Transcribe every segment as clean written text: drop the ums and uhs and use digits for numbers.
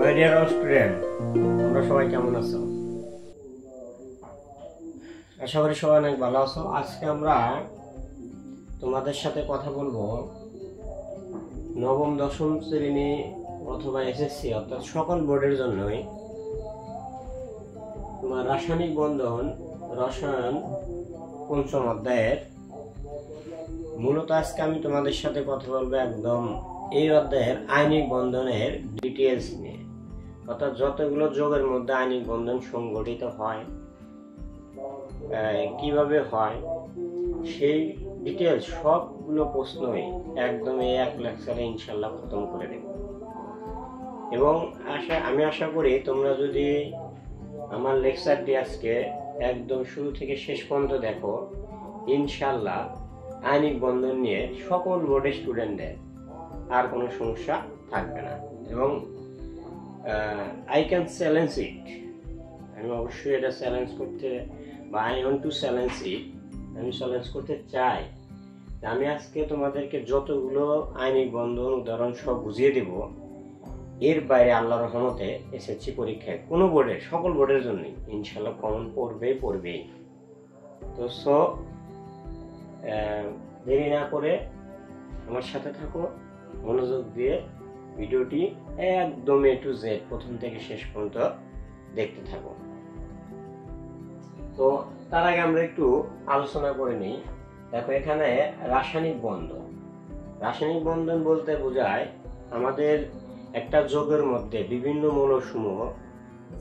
My dear student, তোমরা সবাই কেমন আছো? আশা করি সবাই অনেক ভালো আছো। আজকে আমরা তোমাদের সাথে কথা বলবো নবম দশম শ্রেণী অথবা এসএসসি অর্থাৎ সকল বোর্ডের জন্যই তোমার রাসায়নিক বন্ধন রসায়ন পঞ্চম অধ্যায়ের মূলত আজকে আমি তোমাদের সাথে কথা বলবো একদম এই অধ্যায়ের আইনিক বন্ধনের ডিটেলস নিয়ে, অর্থাৎ যতগুলো যোগের মধ্যে আইনিক বন্ধন সংগঠিত হয়, কিভাবে হয়, সেই ডিটেলস সবগুলো প্রশ্নই একদম এই এক লেকচারে ইনশাল্লাহ খতম করে দেব। এবং আমি আশা করি তোমরা যদি আমার লেকচারটি আজকে একদম শুরু থেকে শেষ পর্যন্ত দেখো, ইনশাল্লাহ আইনিক বন্ধন নিয়ে সকল বোর্ডের স্টুডেন্টদের আর কোনো সমস্যা থাকবে না। এবং আই ক্যান চ্যালেঞ্জ ইট, আমি অবশ্যই এটা চ্যালেঞ্জ করতে বা আই ওয়ান্ট টু চ্যালেঞ্জ ইট, আমি চ্যালেঞ্জ করতে চাই। আমি আজকে তোমাদেরকে যতগুলো আইনিক বন্ধন উদাহরণ সব বুঝিয়ে দেব, এর বাইরে আল্লাহর রহমতে এসএসসি পরীক্ষায় কোনো বোর্ডের সকল বোর্ডের জন্যই ইনশাল্লাহ কমন পড়বেই। তো দেরি না করে আমার সাথে থাকো, মনোযোগ দিয়ে ভিডিওটি একদম এ টু জেড প্রথম থেকে শেষ পর্যন্ত দেখতে থাকো। তো তার আগে আমরা একটু আলোচনা করে নিই। দেখো, এখানে রাসায়নিক বন্ধন বলতে বোঝায় আমাদের একটা যৌগের মধ্যে বিভিন্ন মৌলসমূহ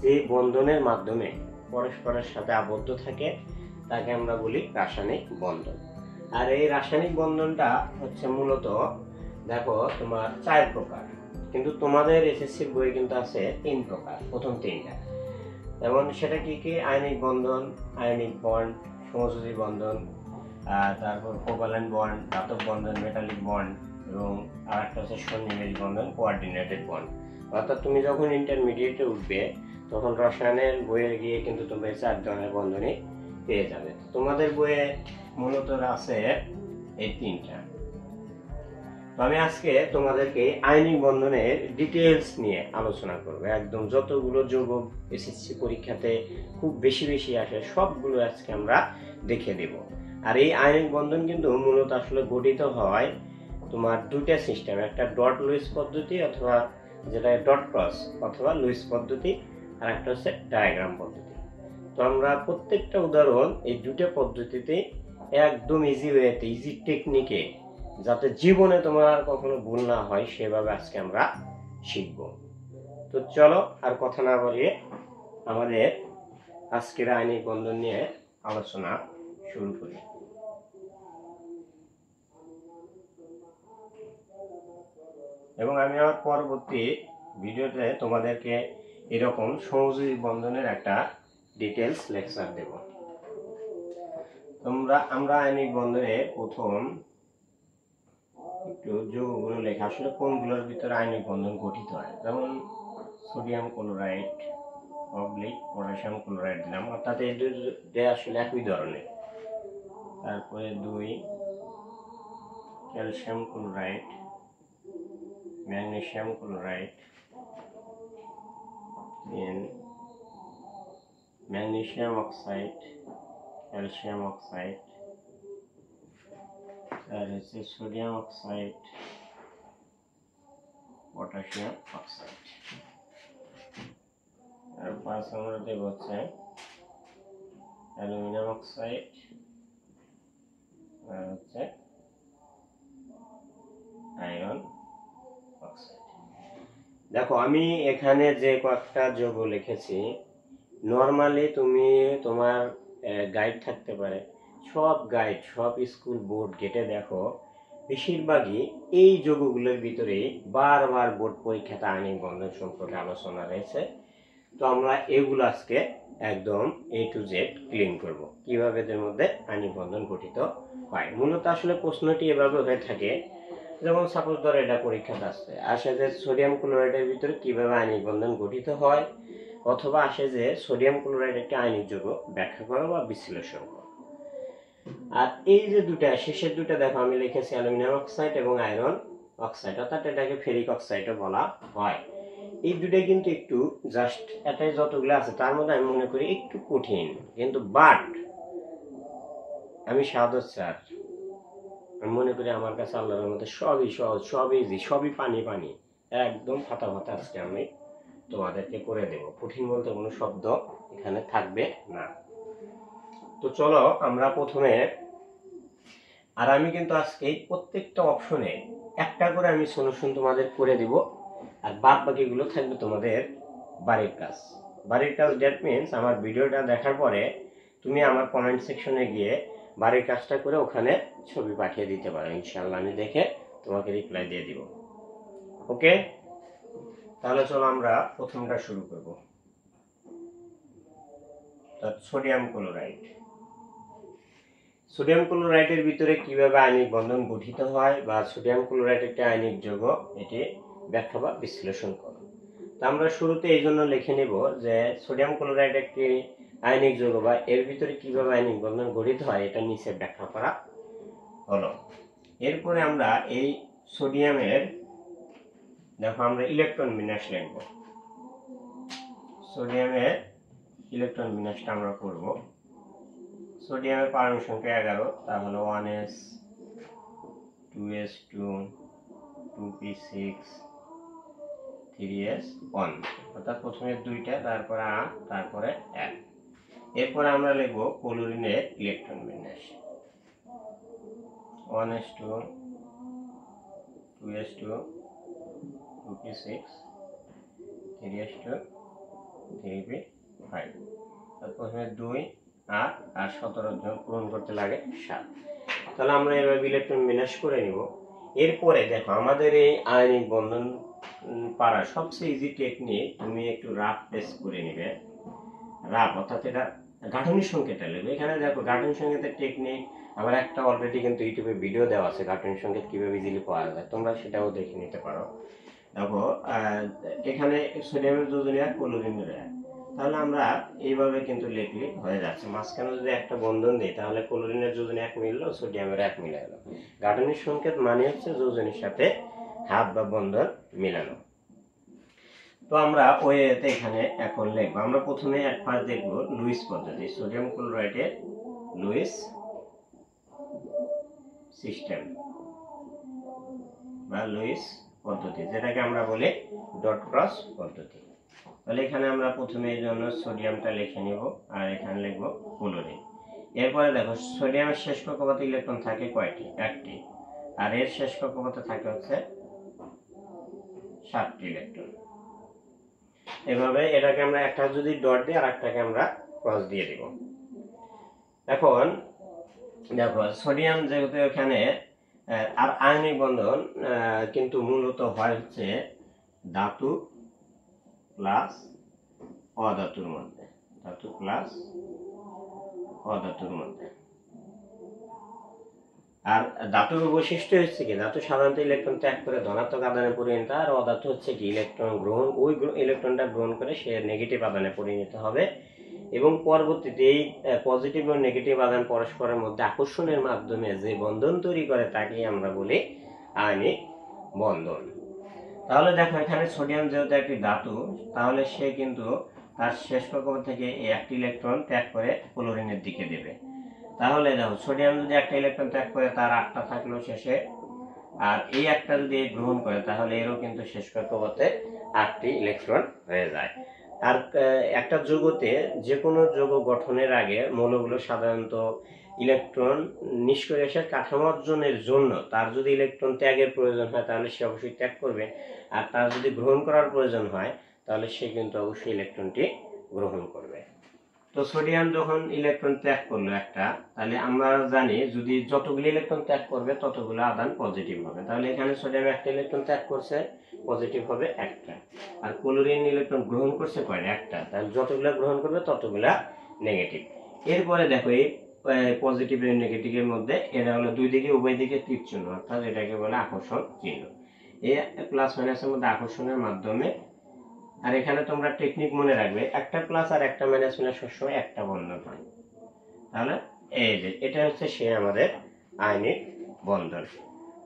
যে বন্ধনের মাধ্যমে পরস্পরের সাথে আবদ্ধ থাকে তাকে আমরা বলি রাসায়নিক বন্ধন। আর এই রাসায়নিক বন্ধনটা হচ্ছে মূলত দেখো তোমার 4 প্রকার, কিন্তু তোমাদের এসএসসি বইয়ে কিন্তু আছে 3 প্রকার, প্রথম 3টা। যেমন সেটা কি? আয়নিক বন্ধন, আয়নিক বন্ড, সমযোজী বন্ধন, তারপর কোভালেন্ট বন্ড, ধাতব বন্ধন, মেটালিক বন্ড, এবং আরেকটা হচ্ছে সন্নিবেশ বন্ধন, কোঅর্ডিনেটেড বন্ড। অর্থাৎ তুমি যখন ইন্টারমিডিয়েটে উঠবে তখন রসায়নের বইয়ে গিয়ে কিন্তু তোমরা 4 ধরনের বন্ধনই পেয়ে যাবে। তোমাদের বইয়ে মূলত আছে এই 3টা। আমি আজকে তোমাদেরকে আইনিক বন্ধনের ডিটেলস নিয়ে আলোচনা করব। একদম যতগুলো যৌগ এসএসসি পরীক্ষাতে খুব বেশি আসে সবগুলো আজকে আমরা দেখে দেব। আর এই আইনিক বন্ধন কিন্তু মূলত আসলে গঠিত হয় তোমার 2টা সিস্টেম, একটা ডট লুইস পদ্ধতি অথবা যেটা ডট ক্রস অথবা লুইস পদ্ধতি, আর একটা হচ্ছে ডায়াগ্রাম পদ্ধতি। তো আমরা প্রত্যেকটা উদাহরণ এই 2টা পদ্ধতিতে একদম ইজি ওয়েতে, ইজি টেকনিকে, যাতে জীবনে তোমার আর কখনো ভুল না হয় সেভাবে আজকে আমরা শিখব। তো চলো আর কথা না বলিয়ে আমাদের আজকের আইনিক বন্ধন নিয়ে আলোচনা শুরু করি। এবং আমি আমার পরবর্তী ভিডিওতে তোমাদেরকে এরকম সমযোজী বন্ধনের একটা ডিটেলস লেকচার দেব। আমরা আইনিক বন্ধনে প্রথম একটু যৌগগুলো লেখা, আসলে কোনগুলোর ভিতরে আইনিক বন্ধন গঠিত হয়। যেমন sodium chloride oblique potassium chloride দিলাম, অর্থাৎ এই দুটো আসলে একই ধরনের। তারপরে 2 calcium chloride, magnesium chloride, magnesium oxide, calcium oxide, আর হচ্ছে সোডিয়াম অক্সাইড, পটাশিয়াম অক্সাইড। আর 5 নম্বরে দেব হচ্ছে অ্যালুমিনিয়াম অক্সাইড, আর হচ্ছে আয়রন অক্সাইড। দেখো, আমি এখানে যে কয়েকটা যৌগ লিখেছি, নর্মালি তুমি তোমার গাইড থাকতে পারে, সব স্কুল বোর্ড গেটে দেখো বেশিরভাগই এই যৌগগুলোর ভিতরে বারবার বোর্ড পরীক্ষাতে আইনিক বন্ধন সম্পর্কে আলোচনা রয়েছে। তো আমরা এগুলো আজকে একদম এ টু জেড ক্লিন করব, কিভাবে এদের মধ্যে আইনিক বন্ধন গঠিত হয়। মূলত আসলে প্রশ্নটি এভাবে হয়ে থাকে, যেমন সাপোজ ধরো এটা পরীক্ষাতে আসে যে সোডিয়াম ক্লোরাইডের ভিতরে কিভাবে আইনিক বন্ধন গঠিত হয়, অথবা আসে যে সোডিয়াম ক্লোরাইড একটি আইনিক যৌগ, ব্যাখ্যা করো বা বিশ্লেষণ করো। আর এই যে দুটা শেষের দুটা দেখো আমি লিখেছি অ্যালুমিনিয়াম অক্সাইড এবং আয়রন অক্সাইড, অর্থাৎ এটাকে ফেরিক অক্সাইডও বলা হয়। এই দুটাই কিন্তু একটু জাস্ট এটাই যতগুলো আছে তার মধ্যে আমি মনে করি একটু কঠিন, কিন্তু বাট আমি সাধক স্যার, আমি মনে করি আমার কাছে আল্লাহর মধ্যে সবই সহজ, সবই ইজি, সবই পানি পানি, একদম ফাটা ফাটা আজকে আমি তোমাদেরকে করে দেব। কঠিন বলতে কোনো শব্দ এখানে থাকবে না। তো চলো আমরা প্রথমে, আর আমি কিন্তু আজকে প্রত্যেকটা অপশনে একটা করে আমি সলিউশন তোমাদের করে দিব, আর বাদ বাকিগুলো থাকবে তোমাদের বাড়ির কাজ। বাড়ির কাজ দ্যাট মিনস আমার ভিডিওটা দেখার পরে তুমি আমার কমেন্ট সেকশনে গিয়ে বাড়ির কাজটা করে ওখানে ছবি পাঠিয়ে দিতে পারো, ইনশাআল্লাহ আমি দেখে তোমাকে রিপ্লাই দিয়ে দিব। ওকে, তাহলে চলো আমরা প্রথমটা শুরু করব। Sodium chloride. সোডিয়াম ক্লোরাইডের ভিতরে কিভাবে আয়নিক বন্ধন গঠিত হয় বা সোডিয়াম ক্লোরাইড একটি আয়নিক যৌগ, এটি ব্যাখ্যা বা বিশ্লেষণ করো। তো আমরা শুরুতে এই জন্য লিখে নেব যে সোডিয়াম ক্লোরাইড একটি আয়নিক যৌগ বা এর ভিতরে কিভাবে আয়নিক বন্ধন গঠিত হয় এটা নিচে ব্যাখ্যা করা হলো। এরপরে আমরা এই সোডিয়ামের, দেখো আমরা ইলেকট্রন বিন্যাস লিখব। সোডিয়ামের ইলেকট্রন বিন্যাসটা আমরা করব। সোডিয়ামের পারমাণবিক সংখ্যা 11, তাহলে 1s 2s2 2p6 3s1, অর্থাৎ প্রথমে দুইটা, তারপরে 8, তারপরে 1। এরপরে আমরা লিখব ক্লোরিনের ইলেকট্রন বিন্যাস 1s2 2s2 2p6 3s2 3p5, প্রথমে 2 8 আর 17 জন পূরণ করতে লাগে 7। তাহলে আমরা এভাবে ইলেকট্রন বিন্যাস করে নিব। এরপরে দেখো আমাদের এই আয়নিক বন্ধন পারার সবচেয়ে ইজি টেকনিক, তুমি একটু রাফ টেস্ট করে নিবে। রাফ অর্থাৎ এটা গাঠনিক সংকেতটা লিখবে। এখানে দেখো গাঠনিক সংকেতের টেকনিক আমার একটা অলরেডি কিন্তু ইউটিউবে ভিডিও দেওয়া আছে, গাঠনিক সংকেত কিভাবে ইজিলি পাওয়া যায়, তোমরা সেটাও দেখে নিতে পারো। দেখো এখানে সোডিয়ামের যোজনী আর ক্লোরিনের, তাহলে আমরা এইভাবে কিন্তু লিখলে হয়ে যাচ্ছে। মাঝখানে যদি একটা বন্ধন দিই তাহলে ক্লোরিনের যোজনী 1 মিললো, সোডিয়ামের 1 মিলে গেল। গাঠনিক সংকেত মানে হচ্ছে যোজনীর সাথে হাত বা বন্ধন মিলানো। তো আমরা ওইতে এখানে এখন লিখবো। আমরা প্রথমে এক পাশ দেখবো লুইস পদ্ধতি, সোডিয়াম ক্লোরাইডের লুইস সিস্টেম বা লুইস পদ্ধতি, যেটাকে আমরা বলি ডট ক্রস পদ্ধতি। তাহলে এখানে আমরা প্রথমে এই জন্য সোডিয়ামটা লিখে নিব, আর এখানে লিখবো ক্লোরিন। এরপরে দেখো সোডিয়ামের শেষ কক্ষপথে ইলেকট্রন থাকে কয়টি? 1টি, আর এর শেষ কক্ষপথে থাকে হচ্ছে 7টি ইলেকট্রন। এভাবে এটাকে আমরা একটা যদি ডট দিই আর একটাকে আমরা ক্রস দিয়ে দিব। এখন দেখো সোডিয়াম যেহেতু এখানে, আর আয়নিক বন্ধন কিন্তু মূলত হয় হচ্ছে ধাতু প্লাস অধাতুর মধ্যে, ধাতু প্লাস অধাতুর মধ্যে। আর ধাতুর বৈশিষ্ট্য হচ্ছে কি, ধাতু সাধারণত ইলেকট্রন ত্যাগ করে ধনাত্মক আদানে পরিণত, আর অধাতু হচ্ছে কি ইলেকট্রন গ্রহণ, ওই ইলেকট্রনটা গ্রহণ করে সে নেগেটিভ আদানে পরিণত হবে, এবং পরবর্তীতে এই পজিটিভ ও নেগেটিভ আদান পরস্পরের মধ্যে আকর্ষণের মাধ্যমে যে বন্ধন তৈরি করে তাকে আমরা বলি আয়নিক বন্ধন। তাহলে দেখো এখানে সোডিয়াম যেহেতু একটি ধাতু, তাহলে সে কিন্তু তার শেষ কক্ষপথ থেকে একটি ইলেকট্রন ত্যাগ করে ক্লোরিনের দিকে দেবে। তাহলে দেখো সোডিয়াম যদি একটা ইলেকট্রন ত্যাগ করে তার 8টা থাকলো শেষে, আর এই একটা যদি গ্রহণ করে তাহলে এরও কিন্তু শেষ কক্ষপথে 8টি ইলেকট্রন হয়ে যায়। আর একটা যৌগতে যে কোনো যৌগ গঠনের আগে মৌলগুলো সাধারণত ইলেকট্রন নিষ্ক্রিয়তার কাঠামো অর্জনের জন্য তার যদি ইলেকট্রন ত্যাগের প্রয়োজন হয় তাহলে সে অবশ্যই ত্যাগ করবে, আর তার যদি গ্রহণ করার প্রয়োজন হয় তাহলে সে কিন্তু অবশ্যই ইলেকট্রনটি গ্রহণ করবে। তো সোডিয়াম যখন ইলেকট্রন ত্যাগ করলো একটা, তাহলে আমরা জানি যদি যতগুলো ইলেকট্রন ত্যাগ করবে ততগুলো আদান পজিটিভ হবে। তাহলে এখানে সোডিয়াম একটা ইলেকট্রন ত্যাগ করছে, পজিটিভ হবে একটা, আর ক্লোরিন ইলেকট্রন গ্রহণ করছে কয়টা? একটা, তাহলে যতগুলো গ্রহণ করবে ততগুলা নেগেটিভ। এরপরে দেখো এই পজিটিভ এবং নেগেটিভের মধ্যে এটা হলো দুই দিকে উভয় দিকে তীর চিহ্ন, অর্থাৎ এটাকে বলে আকর্ষণ চিহ্ন। এই প্লাস মাইনাসের মধ্যে আকর্ষণের মাধ্যমে, আর এখানে তোমরা টেকনিক মনে রাখবে একটা প্লাস আর একটা মাইনাস মিলে সবসময় একটা বন্ধন হয়। তাহলে এই যে এটা হচ্ছে সে আমাদের আয়নিক বন্ধন।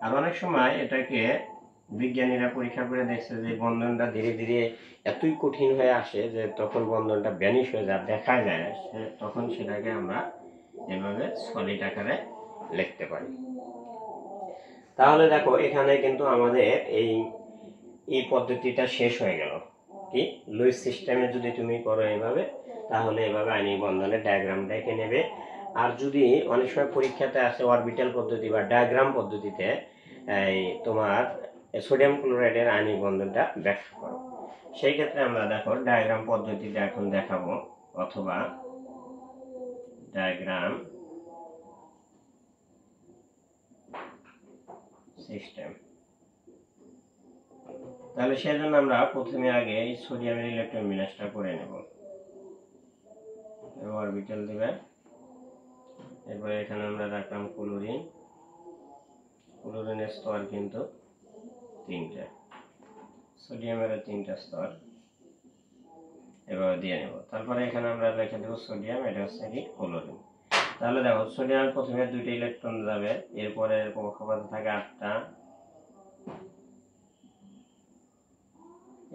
আর অনেক সময় এটাকে বিজ্ঞানীরা পরীক্ষা করে দেখছে যে বন্ধনটা ধীরে ধীরে এতই কঠিন হয়ে আসে যে তখন বন্ধনটা ভ্যানিশ হয়ে যায়, দেখা যায় না, তখন সেটাকে আমরা এভাবে সলিড আকারে লিখতে পারি। তাহলে দেখো এখানে কিন্তু আমাদের এই পদ্ধতিটা শেষ হয়ে গেল। কি লুইস সিস্টেমে যদি তুমি করো এভাবে, তাহলে এভাবে আইনিক বন্ধনের ডায়াগ্রামটা এঁকে নেবে। আর যদি অনেক সময় পরীক্ষাতে আসে অরবিটাল পদ্ধতি বা ডায়াগ্রাম পদ্ধতিতে তোমার সোডিয়াম ক্লোরাইডের আইনিক বন্ধনটা ব্যাখ্যা করো, সেই ক্ষেত্রে আমরা দেখো ডায়াগ্রাম পদ্ধতিটা এখন দেখাবো, অথবা ডায়াগ্রাম সিস্টেম। তাহলে সেজন্য আমরা প্রথমে আগে এই সোডিয়ামের ইলেকট্রন বিন্যাসটা করে নেব। অরবিটাল দিবে, এরপরে এখানে আমরা রাখলাম ক্লোরিন। ক্লোরিনের স্তর কিন্তু তিনটা, সোডিয়ামেরও তিনটা স্তর, এভাবে দিয়ে নেব। তারপরে এখানে আমরা লিখে দেবো সোডিয়াম, এটা হচ্ছে কি ক্লোরিন। তাহলে দেখো সোডিয়ামের প্রথমে দুইটা ইলেকট্রন যাবে, এরপরে কক্ষপথে থাকে 8টা,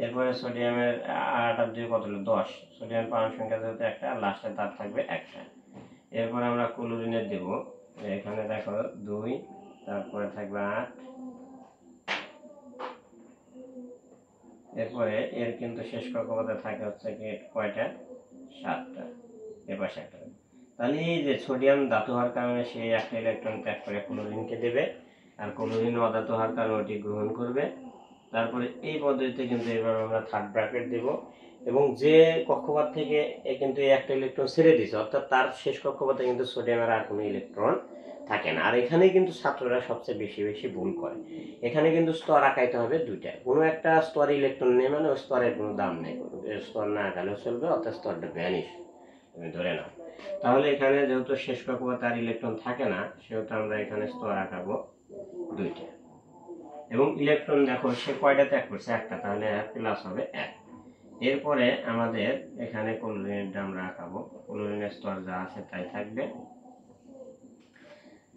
এরপরে সোডিয়ামের 8 আর 2 কত হলো 10, সোডিয়াম পরমাণু সংখ্যা যেহেতু একটা, আর লাস্টে তার থাকবে একটা। এরপর আমরা ক্লোরিনের দেব, এখানে দেখো 2, তারপরে থাকবে 8, এরপরে এর কিন্তু শেষ কক্ষপথে থাকে হচ্ছে কি কয়টা, 7টা, এপাশে একটা। তাহলে এই যে সোডিয়াম ধাতু হওয়ার কারণে সে একটা ইলেকট্রন ত্যাগ করে ক্লোরিনকে দেবে, আর ক্লোরিন অধাতু হওয়ার কারণে ওটি গ্রহণ করবে। তারপরে এই পদ্ধতিতে কিন্তু এবার আমরা থার্ড ব্র্যাকেট দেব, এবং যে কক্ষপথ থেকে কিন্তু এই একটা ইলেকট্রন ছেড়ে দিছে, অর্থাৎ তার শেষ কক্ষপথে কিন্তু সোডিয়ামের আর কোনো ইলেকট্রন থাকে না। আর এখানে কিন্তু ছাত্ররা সবচেয়ে বেশি ভুল করে, এখানে কিন্তু স্তর আঁকাইতে হবে দুইটা, কোনো একটা স্তরে ইলেকট্রন নেই মানে ওই স্তরের কোনো দাম নেই, স্তর না আঁকালেও চলবে, অর্থাৎ স্তরটা ভ্যানিশ তুমি ধরে নাও। তাহলে এখানে যেহেতু শেষ কক্ষপথে আর ইলেকট্রন থাকে না, সেহেতু আমরা এখানে স্তর আঁকাবো দুইটা, এবং ইলেকট্রন দেখো সে কয়টা ত্যাগ করছে, একটা, তাহলে প্লাস হবে 1। এরপরে আমাদের এখানে ক্লোরিনটা আমরা আঁকাবো, ক্লোরিনের স্তর যা আছে তাই থাকবে।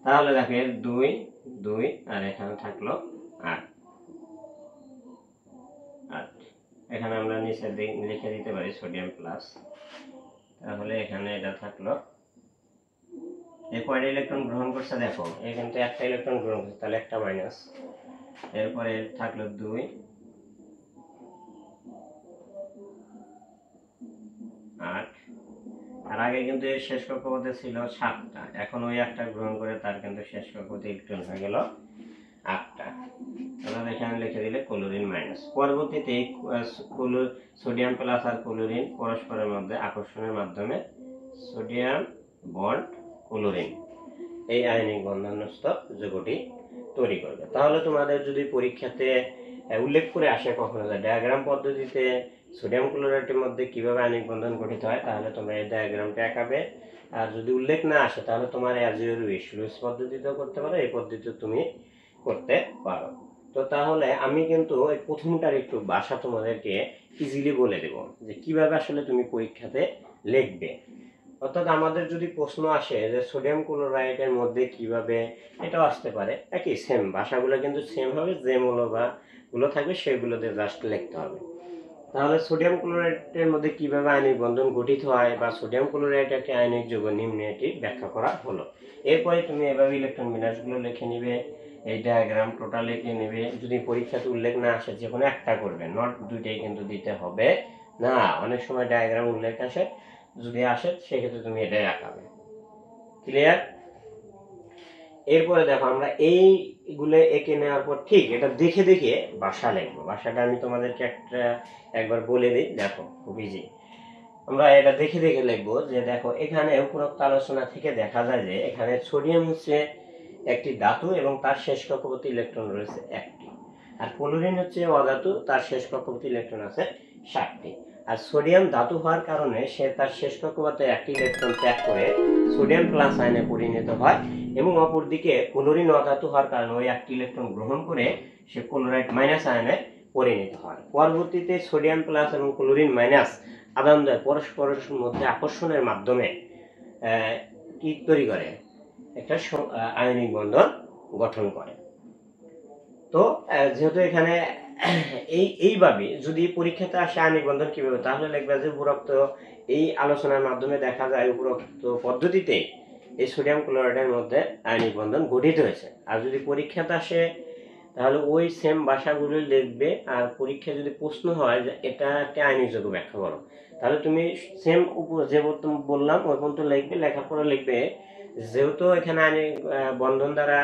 তাহলে দেখো 2 2 আর এখানে থাকলো 8। এখানে আমরা নিচে লিখে দিতে পারি সোডিয়াম প্লাস, তাহলে এখানে এটা থাকলো। এই কয়টা ইলেকট্রন গ্রহণ করছে দেখো, এই কিন্তু একটা ইলেকট্রন গ্রহণ করছে, তাহলে একটা মাইনাস। এরপরে থাকলো 2, 8, আর আগে কিন্তু এর শেষ কক্ষপথে ছিল 7টা, এখন ওই একটা গ্রহণ করে তার কিন্তু শেষ কক্ষপথে ইলেকট্রন হয়ে গেল 8টা। তাহলে এখানে লিখে দিলে ক্লোরিন মাইনাস। পরবর্তীতে এই সোডিয়াম প্লাস আর ক্লোরিন পরস্পরের মধ্যে আকর্ষণের মাধ্যমে সোডিয়াম বন্ড ক্লোরিন এই আয়নিক বন্ধনস্থ যৌগটি তৈরি করবে। তাহলে তোমাদের যদি পরীক্ষাতে উল্লেখ করে আসে কখনো যে ডায়াগ্রাম পদ্ধতিতে সোডিয়াম ক্লোরাইডের মধ্যে কিভাবে আয়নিক বন্ধন গঠিত হয়, তাহলে তোমরা এই ডায়াগ্রামটা আঁকাবে। আর যদি উল্লেখ না আসে তাহলে তোমার অ্যাজ ইউ উইশ লুইস পদ্ধতিতেও করতে পারো, এই পদ্ধতিতে তুমি করতে পারো। তো তাহলে আমি কিন্তু এই প্রথমটার একটু ভাষা তোমাদেরকে ইজিলি বলে দেব যে কিভাবে আসলে তুমি পরীক্ষাতে লিখবে। অর্থাৎ আমাদের যদি প্রশ্ন আসে যে সোডিয়াম ক্লোরাইডের মধ্যে কিভাবে, এটাও আসতে পারে, একই সেম ভাষাগুলো কিন্তু সেম হবে, যে মূল বা গুলো থাকবে সেগুলোতে জাস্ট লিখতে হবে। তাহলে সোডিয়াম ক্লোরাইডের মধ্যে কিভাবে আয়নিক বন্ধন গঠিত হয় বা সোডিয়াম ক্লোরাইড একটি আয়নিক যৌগ নিম্নে এটি ব্যাখ্যা করা হলো। এরপরে তুমি এভাবে ইলেকট্রন বিন্যাসগুলো লিখে নিবে, এই ডায়াগ্রাম টোটাল লিখে নেবে। যদি পরীক্ষাতে উল্লেখ না আসে যে কোনো একটা করবে, নট দুইটাই কিন্তু দিতে হবে না। অনেক সময় ডায়াগ্রাম উল্লেখ আসে, যদি আসে সেক্ষেত্রে তুমি এটাই আঁকাবে। ক্লিয়ার? এরপরে দেখো আমরা এইগুলো এঁকে নেওয়ার পর ঠিক এটা দেখে দেখে ভাষা লিখবো। ভাষাটা আমি তোমাদেরকে একবার বলে দিই, দেখো খুব ইজি। আমরা এটা দেখে দেখে লিখবো যে দেখো এখানে উপরোক্ত আলোচনা থেকে দেখা যায় যে এখানে সোডিয়াম হচ্ছে একটি ধাতু এবং তার শেষ কক্ষপথে ইলেকট্রন রয়েছে 1টি, আর ক্লোরিন হচ্ছে অধাতু, তার শেষ কক্ষপথে ইলেকট্রন আছে 7টি। আর সোডিয়াম ধাতু হওয়ার কারণে সে তার শেষ কক্ষপথে একটি ইলেকট্রন ত্যাগ করে সোডিয়াম প্লাস আয়নে পরিণত হয়, এবং অপরদিকে ক্লোরিন অধাতু হওয়ার কারণে ওই একটি ইলেকট্রন গ্রহণ করে সে ক্লোরাইড মাইনাস আয়নে পরিণত হয়। পরবর্তীতে সোডিয়াম প্লাস এবং ক্লোরিন মাইনাস আদানদ্বয় পরস্পরের মধ্যে আকর্ষণের মাধ্যমে কি তৈরি করে, একটা আয়নিক বন্ধন গঠন করে। তো যেহেতু এখানে এইভাবে যদি পরীক্ষাতে আসে আয়নিক বন্ধন কিভাবে, তাহলে লিখবে যে উপরোক্ত এই আলোচনার মাধ্যমে দেখা যায় উপরোক্ত পদ্ধতিতে এই সোডিয়াম ক্লোরাইডের মধ্যে আয়নিক বন্ধন গঠিত হয়েছে। আর যদি পরীক্ষাতে আসে তাহলে ওই সেম ভাষাগুলো লিখবে। আর পরীক্ষায় যদি প্রশ্ন হয় যে এটা একটা আয়নিক যৌগ ব্যাখ্যা করো, তাহলে তুমি সেম যে বললাম ওই পর্যন্ত লিখবে। লেখার পরে লিখবে যেহেতু এখানে আয়নিক বন্ধন দ্বারা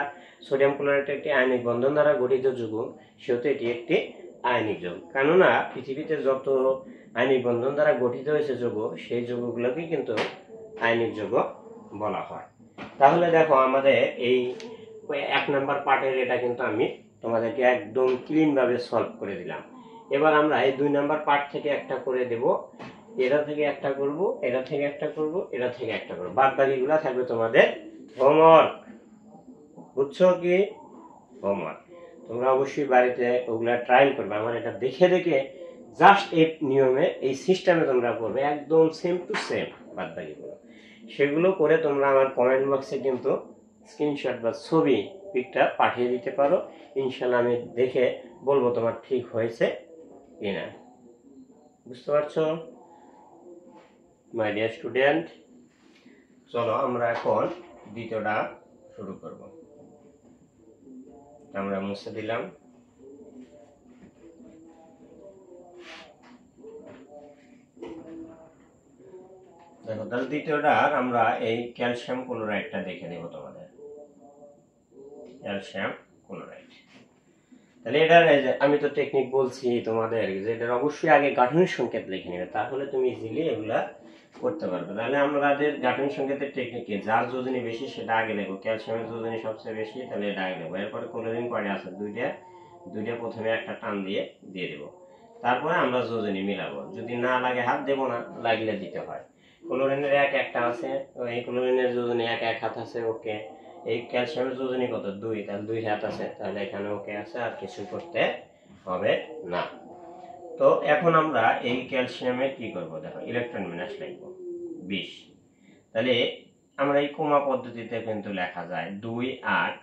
সোডিয়াম ক্লোরাইড একটি আয়নিক বন্ধন দ্বারা গঠিত যৌগ, সেহেতু এটি একটি আয়নিক যৌগ। কেননা পৃথিবীতে যত আয়নিক বন্ধন দ্বারা গঠিত হয়েছে যৌগ, সেই যৌগগুলোকে কিন্তু আয়নিক যৌগ বলা হয়। তাহলে দেখো আমাদের এই 1 নাম্বার পার্টের এটা কিন্তু আমি তোমাদেরকে একদম ক্লিন ভাবে সলভ করে দিলাম। এবার আমরা এই 2 নাম্বার পার্ট থেকে একটা করে দেব, এটা থেকে একটা করব, এটা থেকে একটা করব, এটা থেকে একটা করব, বাদ বাকিগুলো থাকবে তোমাদের হোমওয়ার্ক। বুঝছো কি? হোমওয়ার্ক তোমরা অবশ্যই বাড়িতে ওগুলা ট্রায়াল করবে। আমার এটা দেখে দেখে জাস্ট এই নিয়মে এই সিস্টেমে তোমরা করবে, একদম সেম টু সেম বাদ বাকিগুলো। সেগুলো করে তোমরা আমার কমেন্ট বক্সে কিন্তু স্ক্রিনশট বা ছবি পিকটা পাঠিয়ে দিতে পারো। ইনশাল্লাহ আমি দেখে বলবো তোমার ঠিক হয়েছে কিনা। বুঝতে পারছো মাই ডিয়ার স্টুডেন্ট? চলো আমরা এখন দ্বিতীয়টা শুরু করব। আমরা মুছে দিলাম। দেখো তাহলে দ্বিতীয়টা আমরা এই ক্যালসিয়াম ক্লোরাইডটা দেখে নেব তোমাদের। ক্যালসিয়াম ক্লোরাইড, তাহলে এটার আমি তো টেকনিক বলছি তোমাদের যে এটার অবশ্যই আগে গাঠনিক সংকেত লিখে নেবে, তাহলে তুমি ইজিলি এগুলা করতে পারবে। তাহলে আমাদের গাঠনিক সংকেতের টেকনিকে যার যোজনী বেশি সেটা আগে লিখবো। ক্যালসিয়ামের যোজনী সবচেয়ে বেশি, তাহলে এটা আগে লিখবো। এরপরে ক্লোরিন কয়টা আছে? দুইটা প্রথমে একটা টান দিয়ে দেবো। তারপরে আমরা যোজনী মিলাবো। যদি না লাগে হাত দেবো না, লাগলে দিতে হয়। ক্লোরিনের একটা আছে, এই ক্লোরিনের যোজনী এক হাত আছে, ওকে। এই ক্যালসিয়ামের যোজনী কত? 2, তাহলে 2 হাত আছে, তাহলে এখানে ওকে আছে, আর কিছু করতে হবে না। তো এখন আমরা এই ক্যালসিয়ামে কি করব? দেখো ইলেকট্রন বিন্যাস লিখব 20। তাহলে আমরা এই কোমা পদ্ধতিতে কিন্তু লেখা যায় 2, 8।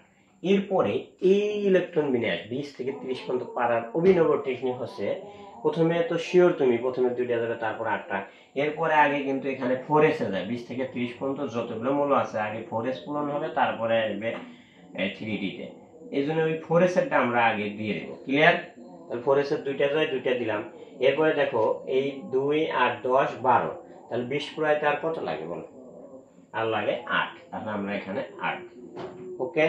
এরপরে এই ইলেকট্রন বিন্যাস 20 থেকে 30 পর্যন্ত পারার অভিনব টেকনিক হচ্ছে, প্রথমে তো শিওর তুমি প্রথমে 2টা যাবে, তারপর 8টা। এরপরে আগে কিন্তু এখানে 4s এ যায়। 20 থেকে 30 পর্যন্ত যতগুলো মূল আছে আগে 4s পূরণ হবে, তারপরে আসবে 3d তে। এই জন্য ওই 4s এরটা আমরা আগে দিয়ে দেবো। ক্লিয়ার? তাহলে 4s এর 2টা যায়, 2টা দিলাম। এরপরে দেখো এই 2, 8, 10, 12, তাহলে 20 পুরাইতে আর কত লাগে বলো? আর লাগে 8, তাহলে আমরা এখানে 8। ওকে।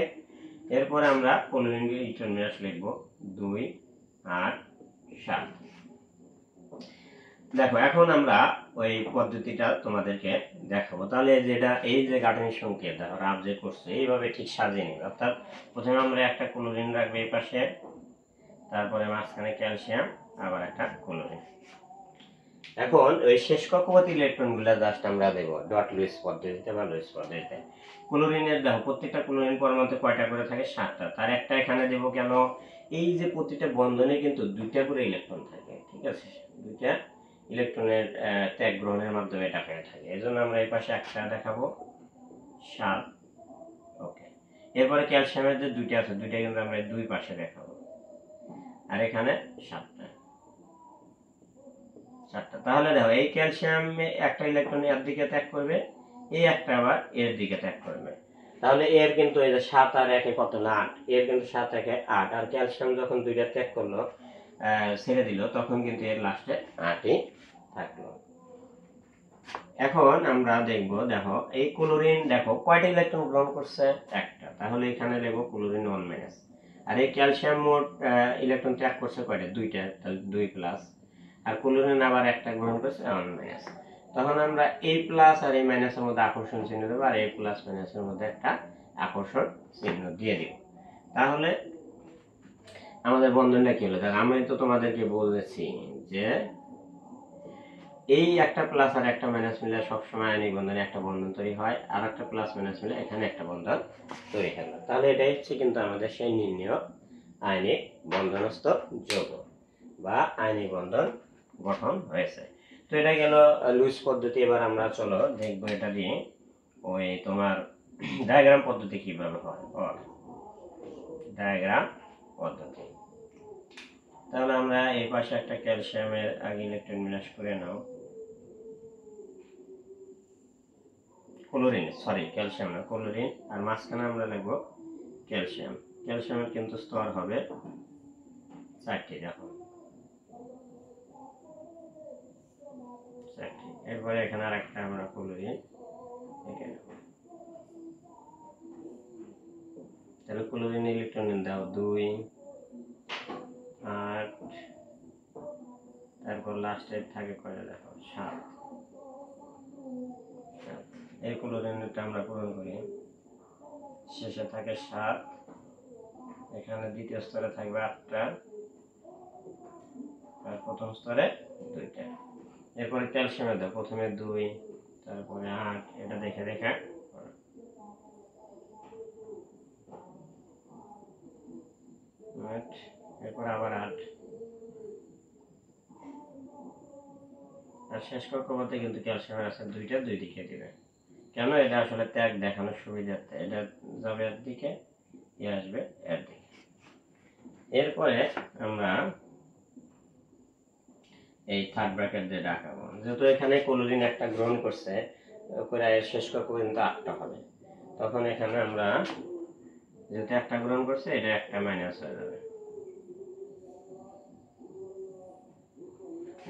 এরপরে আমরা ক্লোরিনের ইলেকট্রন বিন্যাস লিখব 2, 8, 7। দেখো এখন আমরা ওই পদ্ধতিটা তোমাদেরকে দেখাবো। তাহলে যেটা এই যে গাঠনিক সংকেত দেখো রাব যে করছে এইভাবে ঠিক সাজিয়ে নিবে। অর্থাৎ প্রথমে আমরা একটা ক্লোরিন রাখবো এই পাশে, তারপরে মাঝখানে ক্যালসিয়াম, আবার একটা ক্লোরিন। এখন ওই শেষ কক্ষপথ ইলেকট্রনগুলো জাস্ট আমরা দেব ডট লুইস পদ্ধতিতে বা লুইস পদ্ধতিতে। ক্লোরিনের দেখো প্রত্যেকটা ক্লোরিন পরমাণুতে কয়টা করে থাকে? 7টা। তার একটা এখানে দেব কেন? এই যে প্রতিটা বন্ধনে কিন্তু 2টা করে ইলেকট্রন থাকে, ঠিক আছে? 2টা ইলেকট্রনের ত্যাগ গ্রহণের মাধ্যমে এটা হয়ে থাকে। এজন্য আমরা এই পাশে একটা দেখাবো 7। ওকে। এরপরে ক্যালসিয়ামের যে 2টা আছে, 2টা কিন্তু আমরা দুই পাশে দেখাবো, আর এখানে 7টা। তাহলে দেখো এই ক্যালসিয়ামে একটা ইলেকট্রন এর দিকে ত্যাগ করবে, এই একটা আবার এর দিকে ত্যাগ করবে। তাহলে এর কিন্তু এই যে 7 আর 1 কত না 8, এর কিন্তু 7 1 8। আর ক্যালসিয়াম যখন দুইটা ত্যাগ করলো ছেড়ে দিল, তখন কিন্তু এর লাস্টে 8ই থাকলো। এখন আমরা দেখব, দেখো এই ক্লোরিন দেখো কয়টা ইলেকট্রন গ্রহণ করছে? একটা। তাহলে এখানে লিখব ক্লোরিন 1-। আর এই ক্যালসিয়াম মোট ইলেকট্রন ত্যাগ করছে কয়টা? 2টা, তাহলে 2+। আর ক্লোরিন আবার একটা গ্রহণ করছে 1-। তখন আমরা এই প্লাস আর এই মাইনাসের মধ্যে আকর্ষণ চিহ্ন দেবো, আর এই প্লাস মাইনাসের মধ্যে একটা আকর্ষণ চিহ্ন দিয়ে দিব। তাহলে আমাদের বন্ধনটা কি হলো? দেখো আমি তো তোমাদেরকে বলেছি যে এই একটা প্লাস আর একটা মাইনাস মিলে সবসময় আয়নিক বন্ধনে একটা বন্ধন তৈরি হয়, আর একটা প্লাস মাইনাস মিলে এখানে একটা বন্ধন তৈরি হলো। তাহলে এটাই হচ্ছে কিন্তু আমাদের সেই নির্ণেয় আয়নিক বন্ধনস্থ যৌগ বা আয়নিক বন্ধন গঠন হয়েছে। তো এটা গেল লুইস পদ্ধতি। এবার আমরা চলো দেখবো এটা দিয়ে ওই তোমার ডায়াগ্রাম পদ্ধতি কিভাবে হয়। ডায়াগ্রাম পদ্ধতি। তাহলে আমরা এই পাশে একটা ক্যালসিয়ামের আগে ইলেকট্রন বিন্যাস করে নাও, ক্লোরিন, সরি ক্যালসিয়াম না, ক্লোরিন, আর মাঝখানে আমরা লিখব ক্যালসিয়াম। ক্যালসিয়ামের কিন্তু স্তর হবে 4টি, দেখো 4টি। এরপরে এখানে আরেকটা আমরা ক্লোরিন এখানে, তাহলে ক্লোরিন ইলেকট্রন দাও 2, 8, তারপর লাস্টে থাকে কয়টা দেখো 7। এই ক্লোরিনটা আমরা পূরণ করি, শেষে থাকে 7, এখানে দ্বিতীয় স্তরে থাকবে 8টা, আর প্রথম স্তরে 2টা। এরপরে ক্যালসিয়ামে দাও, প্রথমে 2, তারপরে 8, এটা দেখে দেখে, এরপর আবার 8, আর শেষ কক্ষপথে কিন্তু ক্যালসিয়ামের আছে 2টা, 2 দিকে দিবে। কেন? এটা আসলে ত্যাগ দেখানোর সুবিধার্থে, এটা যাবে এর দিকে, এ আসবে এর দিকে। এরপরে আমরা এই থার্ড ব্র্যাকেট দিয়ে দেখাবো, যেহেতু এখানে ক্লোরিন একটা গ্রহণ করছে, করে এর শেষ কক্ষ কিন্তু 8টা হবে, তখন এখানে আমরা যেহেতু একটা গ্রহণ করছে, এটা একটা মাইনাস হয়ে যাবে।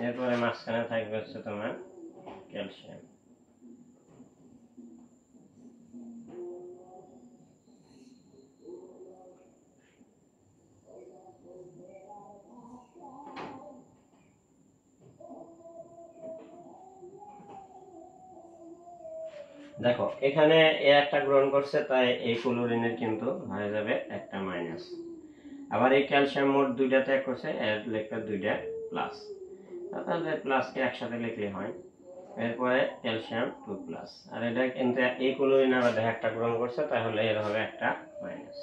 এরপরে মাঝখানে থাকবে হচ্ছে তোমার ক্যালসিয়াম। দেখো এখানে এ একটা গ্রহণ করছে, তাই এই ক্লোরিনের কিন্তু হয়ে যাবে একটা মাইনাস। আবার এই ক্যালসিয়াম মোট 2টা ত্যাগ করছে, এর লিখবে 2টা প্লাস, তাহলে প্লাসকে একসাথে লিখলে হয়। এরপরে ক্যালসিয়াম 2+, আর এটা কিন্তু এই ক্লোরিন আবার একটা গ্রহণ করছে, তাহলে এর হবে একটা মাইনাস।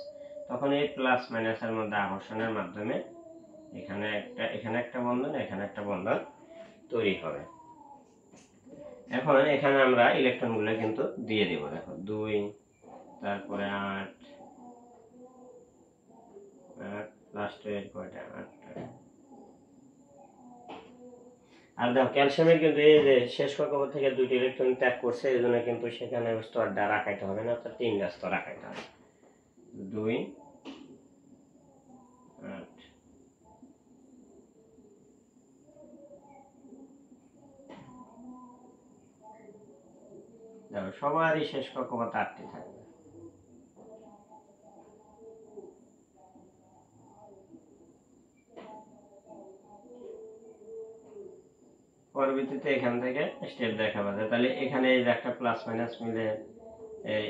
তখন এই প্লাস মাইনাসের মধ্যে আকর্ষণের মাধ্যমে এখানে একটা বন্ধন, এখানে একটা বন্ধন তৈরি হবে। এখন এখানে আমরা ইলেকট্রনগুলো কিন্তু দিয়ে দিব, দেখো 2, তারপরে 8, লাস্টে কয়টা 8টা। আর দেখো ক্যালসিয়ামের কিন্তু এই যে শেষ কক্ষপথ থেকে 2টি ইলেকট্রন ত্যাগ করছে, এই জন্য কিন্তু সেখানে স্তরটা রাখাইতে হবে না, অর্থাৎ 3টা স্তর রাখাইতে হবে। 2, 8, দেখো সবারই শেষ কক্ষপথ 8টি থাকবে। পরবর্তীতে এখান থেকে স্টেপ দেখাবো, তাহলে এখানে এই যে একটা প্লাস মাইনাস মিলে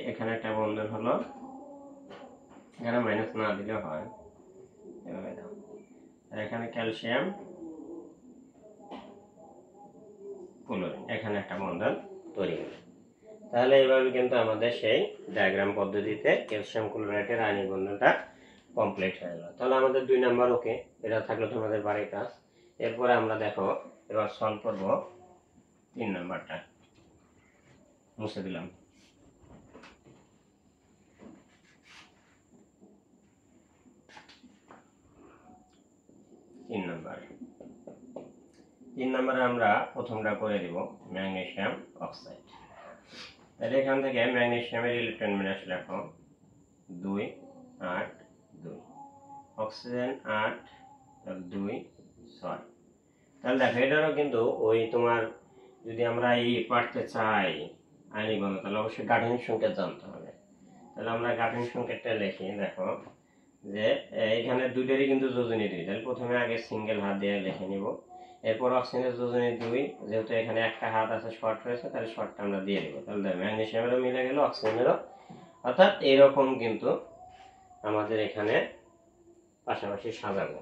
এখানে একটা বন্ধন হলো, এখানে মাইনাস না দিলেও হয়, এভাবে দাও। আর এখানে ক্যালসিয়াম ক্লোরিন, এখানে একটা বন্ধন তৈরি হবে। তাহলে এইভাবে কিন্তু আমাদের সেই ডায়াগ্রাম পদ্ধতিতে ক্যালসিয়াম ক্লোরাইডের আয়নিক বন্ধনটা কমপ্লিট হয়ে গেল। তাহলে আমাদের 2 নাম্বার ওকে, এটা থাকলো তোমাদের বাড়ির কাজ। এরপরে আমরা দেখো এবার সলভ করব 3 নাম্বারটা, মুছে দিলাম। 3 নাম্বারে আমরা প্রথমটা করে দিব ম্যাগনেসিয়াম অক্সাইড। তাহলে এখান থেকে ম্যাগনেসিয়ামের ইলেকট্রন বিন্যাস লেখো 2, 8, 2, অক্সিজেন 8, 2, 6। তাহলে দেখো এটারও কিন্তু ওই তোমার যদি আমরা এই পারতে চাই আয়নিক বন্ধন, তাহলে অবশ্যই গাঠনিক সংকেত জানতে হবে। তাহলে আমরা গাঠনিক সংকেতটা লিখি, দেখো যে এখানে 2টারই কিন্তু যোজনী 2, তাহলে প্রথমে আগে সিঙ্গেল হাত দিয়ে লিখে নিব। এরপর অক্সিজেনের যোজনী 2, যেহেতু এখানে একটা হাত আছে শর্ট রয়েছে, তাহলে শর্টটা আমরা দিয়ে দিব। তাহলে ম্যাগনেসিয়ামেরও মিলে গেল, অক্সিজেনেরও, অর্থাৎ এরকম কিন্তু আমাদের এখানে পাশাপাশি সাজাবো।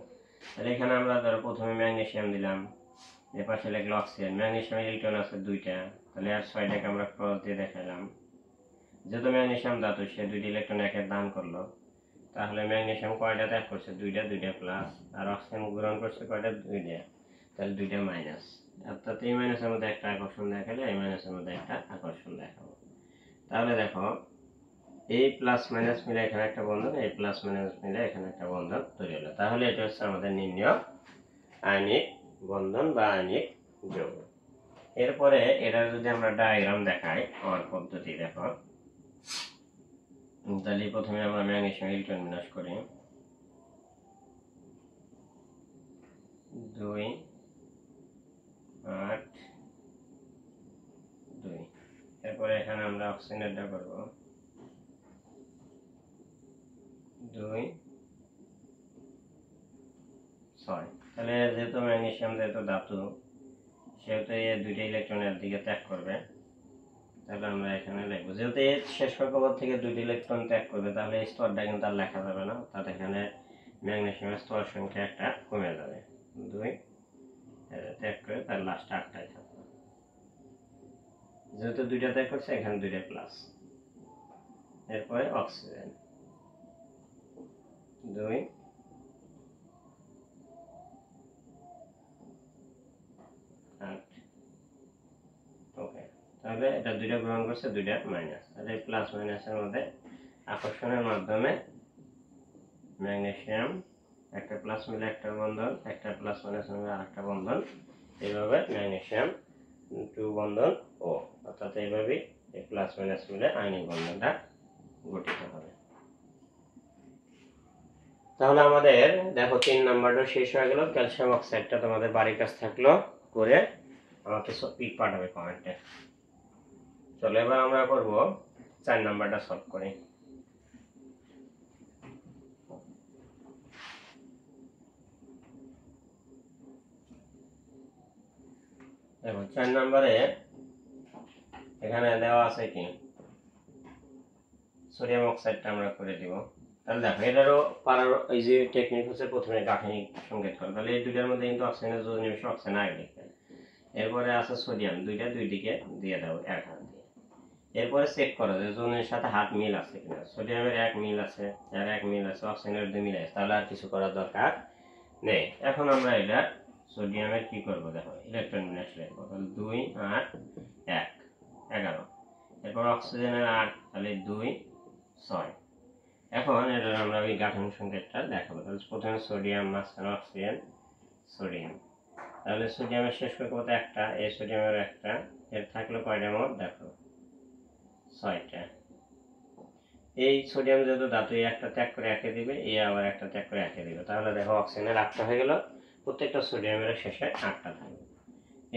তাহলে এখানে আমরা ধরো প্রথমে ম্যাগনেসিয়াম দিলাম, এর পাশে লিখলো অক্সিজেন, ম্যাগনেসিয়ামের ইলেকট্রন আছে 2টা, তাহলে আর 6টাকে আমরা ক্রস দিয়ে দেখালাম। যেহেতু ম্যাগনেসিয়াম ধাতু, সে 2টি ইলেকট্রন একে দান করলো, তাহলে ম্যাগনেসিয়াম কয়টা ত্যাগ করছে? 2টা, 2টা প্লাস, আর অক্সিজেন গ্রহণ করছে কয়টা? 2টা, তাহলে 2টা মাইনাস। অর্থাৎ এই মাইনাসের মধ্যে একটা আকর্ষণ দেখালে এই মাইনাসের মধ্যে একটা আকর্ষণ দেখাবো। তাহলে দেখো এই প্লাস মাইনাস মিলে এখানে একটা বন্ধন, এই প্লাস মাইনাস মিলে এখানে একটা বন্ধন তৈরি হলো। তাহলে এটা হচ্ছে আমাদের নির্ণয় আয়নিক বন্ধন বা আয়নিক যৌগ। এরপরে এটা যদি আমরা ডায়াগ্রাম দেখাই আমার পদ্ধতি দেখো, তাহলে প্রথমে আমরা ম্যাগনেসিয়াম ইলেকট্রন বিন্যাস করি 2 8 2। এরপরে এখানে আমরা অক্সিজেনটা করব 2 6। তাহলে যেহেতু ম্যাগনেসিয়াম যেহেতু ধাতু, সেহেতু এই দুইটা ইলেকট্রনের দিকে ত্যাগ করবে। তাহলে আমরা এখানে লিখবো যেহেতু এই শেষ কক্ষপথ থেকে দুইটি ইলেকট্রন ত্যাগ করবে, তাহলে এই স্তরটা কিন্তু আর লেখা যাবে না, অর্থাৎ এখানে ম্যাগনেসিয়ামের স্তর সংখ্যা একটা কমে যাবে। 2 ত্যাগ করে তার লাস্ট 8টাই থাকবে। যেহেতু দুইটা ত্যাগ করছে এখানে দুইটা প্লাস। এরপরে অক্সিজেন 2 8। ওকে, তাহলে এটা দুইটা গ্রহণ করছে, দুইটা মাইনাস। তাহলে প্লাস মাইনাসের মধ্যে আকর্ষণের মাধ্যমে ম্যাগনেসিয়াম একটা প্লাস মিলে একটা বন্ধন, একটা প্লাস মাইনাস মিলে আরেকটা বন্ধন, এইভাবে ম্যাগনেসিয়াম 2 বন্ধন ও, অর্থাৎ এইভাবেই এই প্লাস মাইনাস মিলে আয়নিক বন্ধনটা গঠিত হবে। তাহলে আমাদের দেখো 3 নাম্বারটা শেষ হয়ে গেল। ক্যালসিয়াম অক্সাইডটা তোমাদের বাড়ির কাছে থাকলো, করে আমাকে সব পিক পাঠাবে কমেন্টে। চলো এবার আমরা করব 4 নাম্বারটা সলভ করি। দেখো 4 নম্বরে এখানে দেওয়া আছে কি সোডিয়াম অক্সাইডটা আমরা করে দিব। তাহলে দেখো এটারও পারার এই যে টেকনিক হচ্ছে প্রথমে গাঠনিক সংকেত করা। তাহলে এই দুইটার মধ্যে কিন্তু অক্সিজেনের যোগ নিমিশে অক্সিজেন আগে লিখবে। এরপরে আছে সোডিয়াম, দুইটা দুই দিকে দিয়ে দাও এক হাত দিয়ে। এরপরে চেক করো যে জোনের সাথে হাত মিল আছে কিনা। সোডিয়ামের 1 মিল আছে, এর 1 মিল আছে, অক্সিজেনের 2 মিল আছে, তাহলে আর কিছু করার দরকার নেই। এখন আমরা এটা সোডিয়ামের কি করব দেখো, ইলেকট্রন বিন্যাস লিখব। তাহলে 2 8 1 11। এরপর অক্সিজেনের 8, তাহলে 2 6। এখন এটা আমরা ওই গাঠনিক সংকেতটা দেখাবো। তাহলে প্রথমে সোডিয়াম, মাঝখানে অক্সিজেন, সোডিয়াম। তাহলে সোডিয়ামের শেষ কক্ষপথ একটা, এই সোডিয়ামের একটা, এর থাকলো কয়টা মোট দেখো 6টা। এই সোডিয়াম যেহেতু ধাতু, একটা ত্যাগ করে একে দিবে, এই আবার একটা ত্যাগ করে একে দিবে। তাহলে দেখো অক্সিজেনের 8টা হয়ে গেল, প্রত্যেকটা সোডিয়ামের শেষে 8টা থাকবে।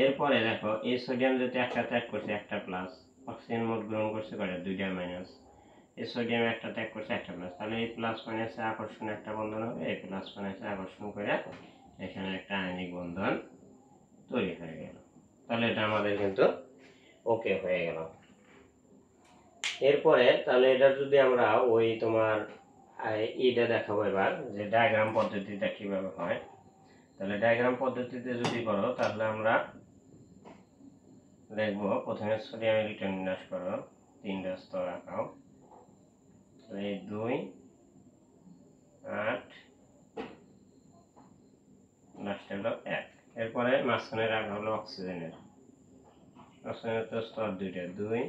এরপরে দেখো এই সোডিয়াম যেহেতু একটা ত্যাগ করছে, একটা প্লাস, অক্সিজেন মোট গ্রহণ করছে কয়টা, 2টা মাইনাস। এই সোডিয়াম একটা ত্যাগ করছে, একটা প্লাস। তাহলে এই প্লাস মাইনাসে আকর্ষণ একটা বন্ধন হবে, এই প্লাস মাইনাসে আকর্ষণ করে এখানে একটা আয়নিক বন্ধন তৈরি হয়ে গেল। তাহলে এটা আমাদের কিন্তু ওকে হয়ে গেল। এরপরে তাহলে এটা যদি আমরা ওই তোমার এইটা দেখাবো এবার, যে ডায়াগ্রাম পদ্ধতিটা কিভাবে হয়। তাহলে ডায়াগ্রাম পদ্ধতিতে যদি করো, তাহলে আমরা দেখবো প্রথমে সোডিয়াম ইলেকট্রন বিন্যাস করো, 3টা স্তর আঁকাও। এই 2 8 লাস্টে হলো 1। এরপরে মাঝখানে রাখা হলো অক্সিজেনের তো স্তর 2টা, 2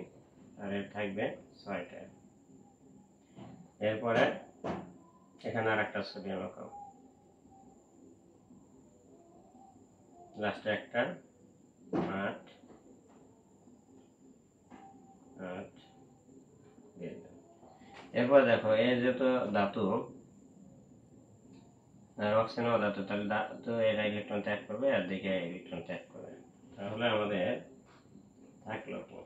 আর এর থাকবে 6টা। এরপরে এখানে আর একটা সোডিয়াম আঁকাও, লাস্টে একটা 8 8 দিয়ে দাও। এরপর দেখো এই যেহেতু ধাতু আর অক্সিজেন ধাতু, তাহলে ধাতু এর ইলেকট্রন ত্যাগ করবে আর দিকে ইলেকট্রন ত্যাগ করবে। তাহলে আমাদের থাকলো কি,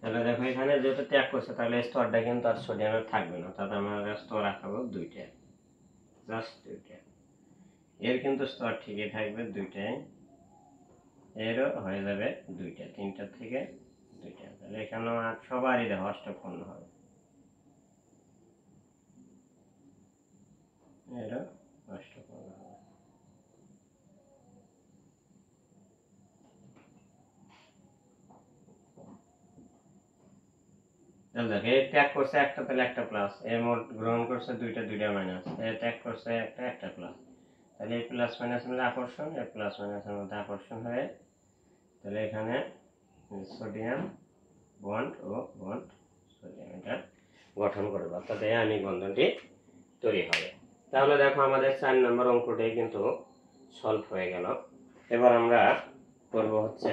তাহলে দেখো এখানে যেহেতু ত্যাগ করছে, তাহলে স্তরটা কিন্তু আর সোডিয়ামের থাকবে না, তাতে আমরা স্তর রাখাবো 2টা, জাস্ট 2টা। এর কিন্তু স্তর ঠিকই থাকবে 2টাই, এরও হয়ে যাবে 2টা, 3টা থেকে 2টা। তাহলে এখানে সবারই দেখো অষ্টপূর্ণ হবে, এরও অষ্টপূর্ণ হবে। তাহলে দেখো এই ত্যাগ করছে একটা, তাহলে একটা প্লাস, এর মোট গ্রহণ করছে 2টা, 2টা মাইনাস, এ ত্যাগ করছে একটা, একটা প্লাস। তাহলে এই প্লাস মাইনাস মিলে আকর্ষণ, এই প্লাস মাইনাসের মধ্যে আকর্ষণ হয়ে তাহলে এখানে সোডিয়াম বন্ড ও বন্ড সোডিয়াম এটা গঠন করবে, অর্থাৎ এই আণবিক বন্ধনটি তৈরি হবে। তাহলে দেখো আমাদের 4 নম্বর অঙ্কটাই কিন্তু সলভ হয়ে গেল। এবার আমরা করব হচ্ছে